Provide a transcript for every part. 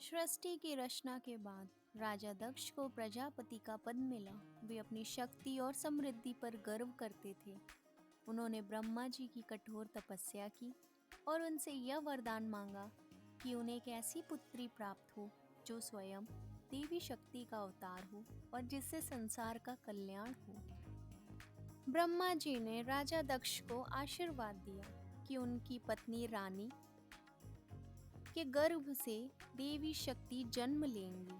सृष्टि की रचना के बाद राजा दक्ष को प्रजापति का पद मिला। वे अपनी शक्ति और समृद्धि पर गर्व करते थे। उन्होंने ब्रह्मा जी की कठोर तपस्या की और उनसे यह वरदान मांगा कि उन्हें एक ऐसी पुत्री प्राप्त हो जो स्वयं देवी शक्ति का अवतार हो और जिससे संसार का कल्याण हो। ब्रह्मा जी ने राजा दक्ष को आशीर्वाद दिया कि उनकी पत्नी रानी के गर्भ से देवी शक्ति जन्म लेंगी।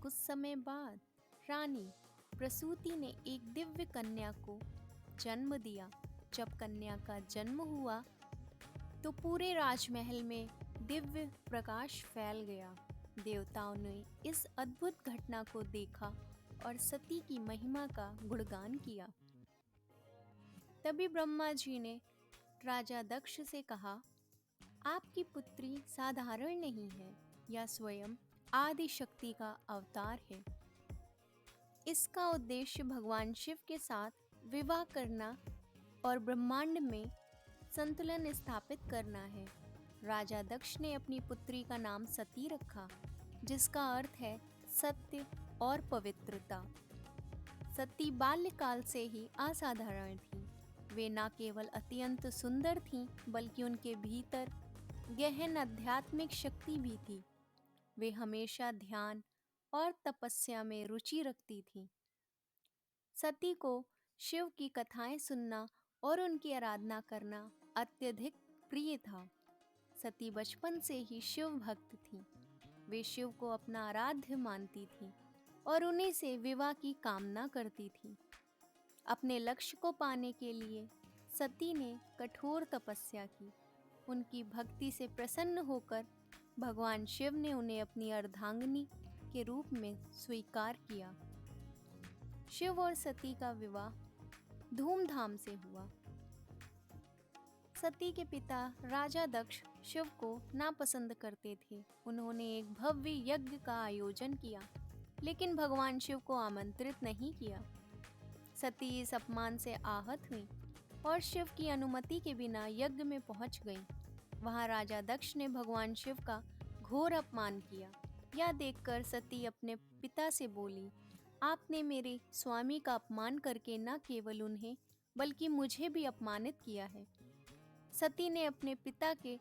कुछ समय बाद रानी प्रसूति ने एक दिव्य कन्या को जन्म दिया। जब कन्या का जन्म हुआ तो पूरे राजमहल में दिव्य प्रकाश फैल गया। देवताओं ने इस अद्भुत घटना को देखा और सती की महिमा का गुणगान किया। तभी ब्रह्मा जी ने राजा दक्ष से कहा, आपकी पुत्री साधारण नहीं है, यह स्वयं आदि शक्ति का अवतार है। इसका उद्देश्य भगवान शिव के साथ विवाह करना और ब्रह्मांड में संतुलन स्थापित करना है। राजा दक्ष ने अपनी पुत्री का नाम सती रखा, जिसका अर्थ है सत्य और पवित्रता। सती बाल्यकाल से ही असाधारण थी। वे न केवल अत्यंत सुंदर थीं, बल्कि उनके भीतर गहन आध्यात्मिक शक्ति भी थी। वे हमेशा ध्यान और तपस्या में रुचि रखती थीं। सती को शिव की कथाएं सुनना और उनकी आराधना करना अत्यधिक प्रिय था। सती बचपन से ही शिव भक्त थीं। वे शिव को अपना आराध्य मानती थीं और उन्हीं से विवाह की कामना करती थीं। अपने लक्ष्य को पाने के लिए सती ने कठोर तपस्या की। उनकी भक्ति से प्रसन्न होकर भगवान शिव ने उन्हें अपनी अर्धांगिनी के रूप में स्वीकार किया। शिव और सती का विवाह धूमधाम से हुआ। सती के पिता राजा दक्ष शिव को नापसंद करते थे। उन्होंने एक भव्य यज्ञ का आयोजन किया, लेकिन भगवान शिव को आमंत्रित नहीं किया। सती इस अपमान से आहत हुई और शिव की अनुमति के बिना यज्ञ में पहुंच गई। वहां राजा दक्ष ने भगवान शिव का घोर अपमान किया। यह देखकर सती अपने पिता से बोली, आपने मेरे स्वामी का अपमान करके न केवल उन्हें बल्कि मुझे भी अपमानित किया है। सती ने अपने पिता के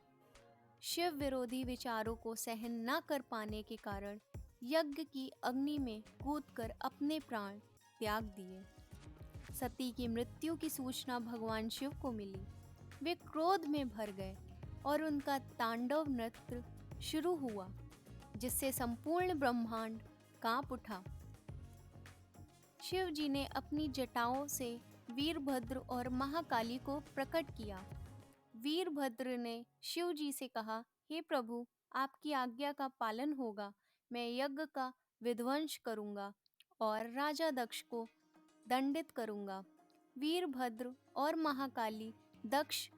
शिव विरोधी विचारों को सहन न कर पाने के कारण यज्ञ की अग्नि में कूदकर अपने प्राण त्याग दिए। सती की मृत्यु की सूचना भगवान शिव को मिली। वे क्रोध में भर गए और उनका तांडव नृत्य शुरू हुआ, जिससे संपूर्ण ब्रह्मांड कांप उठा। शिव जी ने अपनी जटाओं से वीरभद्र और महाकाली को प्रकट किया। वीरभद्र ने शिव जी से कहा, हे प्रभु, आपकी आज्ञा का पालन होगा। मैं यज्ञ का विध्वंस करूंगा और राजा दक्ष को दंडित करूंगा। वीरभद्र और महाकाली दक्ष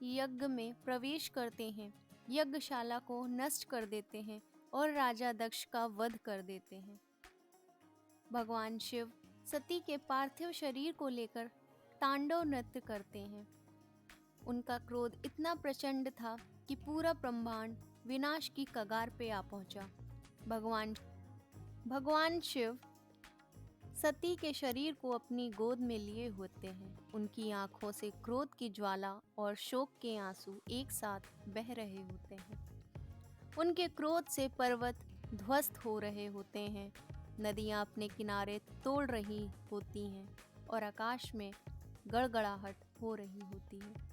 यज्ञ में प्रवेश करते हैं, यज्ञशाला को नष्ट कर देते हैं और राजा दक्ष का वध कर देते हैं। भगवान शिव सती के पार्थिव शरीर को लेकर तांडव नृत्य करते हैं। उनका क्रोध इतना प्रचंड था कि पूरा ब्रह्मांड विनाश की कगार पे आ पहुंचा। भगवान शिव सती के शरीर को अपनी गोद में लिए होते हैं। उनकी आंखों से क्रोध की ज्वाला और शोक के आंसू एक साथ बह रहे होते हैं। उनके क्रोध से पर्वत ध्वस्त हो रहे होते हैं, नदियां अपने किनारे तोड़ रही होती हैं और आकाश में गड़गड़ाहट हो रही होती है।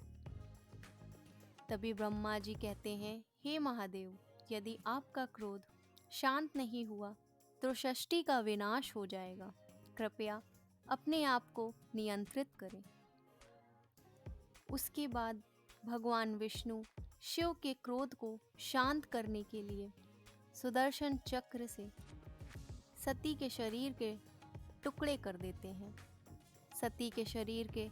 तभी ब्रह्मा जी कहते हैं, हे महादेव, यदि आपका क्रोध शांत नहीं हुआ तो सृष्टि का विनाश हो जाएगा। कृपया अपने आप को नियंत्रित करें। उसके बाद भगवान विष्णु शिव के क्रोध को शांत करने के लिए सुदर्शन चक्र से सती के शरीर के टुकड़े कर देते हैं। सती के शरीर के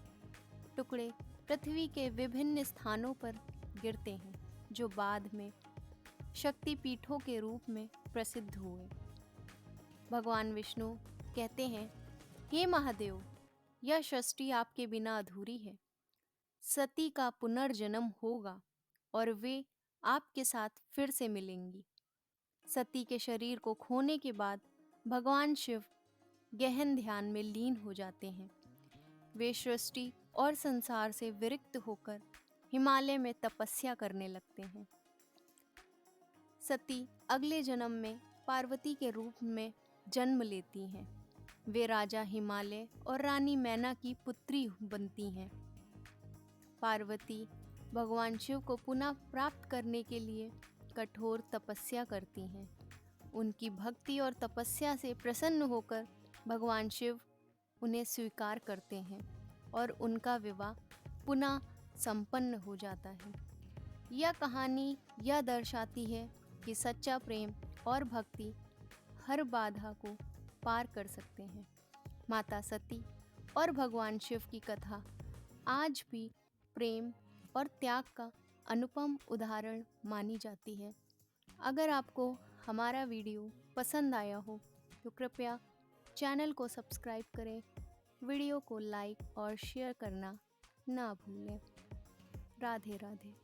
टुकड़े पृथ्वी के विभिन्न स्थानों पर गिरते हैं, जो बाद में शक्तिपीठों के रूप में प्रसिद्ध हुए। भगवान विष्णु कहते हैं, हे महादेव, यह सृष्टि आपके बिना अधूरी है। सती का पुनर्जन्म होगा और वे आपके साथ फिर से मिलेंगी। सती के शरीर को खोने के बाद भगवान शिव गहन ध्यान में लीन हो जाते हैं। वे सृष्टि और संसार से विरक्त होकर हिमालय में तपस्या करने लगते हैं। सती अगले जन्म में पार्वती के रूप में जन्म लेती हैं। वे राजा हिमालय और रानी मैना की पुत्री बनती हैं। पार्वती भगवान शिव को पुनः प्राप्त करने के लिए कठोर तपस्या करती हैं। उनकी भक्ति और तपस्या से प्रसन्न होकर भगवान शिव उन्हें स्वीकार करते हैं और उनका विवाह पुनः संपन्न हो जाता है। यह कहानी यह दर्शाती है कि सच्चा प्रेम और भक्ति हर बाधा को पार कर सकते हैं। माता सती और भगवान शिव की कथा आज भी प्रेम और त्याग का अनुपम उदाहरण मानी जाती है। अगर आपको हमारा वीडियो पसंद आया हो तो कृपया चैनल को सब्सक्राइब करें, वीडियो को लाइक और शेयर करना ना भूलें। राधे राधे।